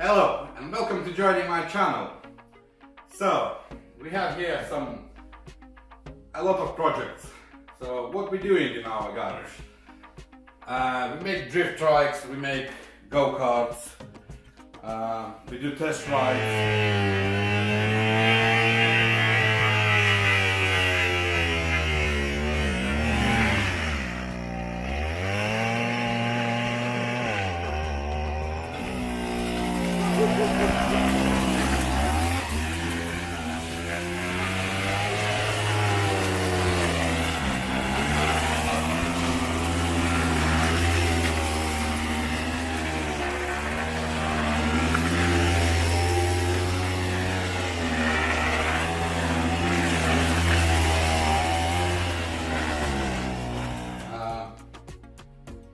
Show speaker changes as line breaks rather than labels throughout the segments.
Hello and welcome to joining my channel. So we have here a lot of projects. So what we're doing in our garage, we make drift trikes, we make go-karts, we do test rides.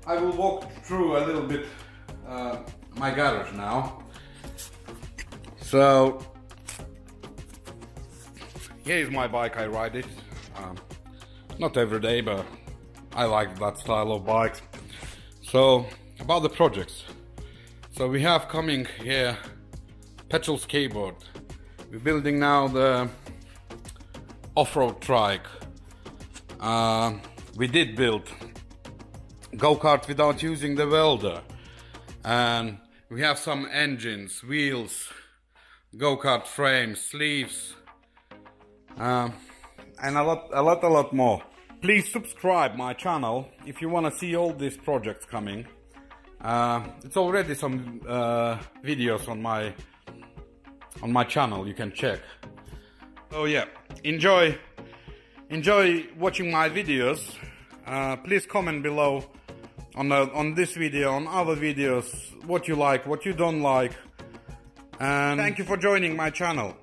I will walk through a little bit my garage now. So here is my bike, I ride it. Not every day, but I like that style of bikes. So about the projects. So we have coming here petrol skateboard. We're building now the off-road trike. We did build go-kart without using the welder, and we have some engines, wheels, go-kart frames, sleeves, and a lot more. Please subscribe my channel if you want to see all these projects coming. It's already some videos on my channel you can check. So yeah, enjoy watching my videos. Please comment below on this video, on other videos, what you like, what you don't like, and thank you for joining my channel.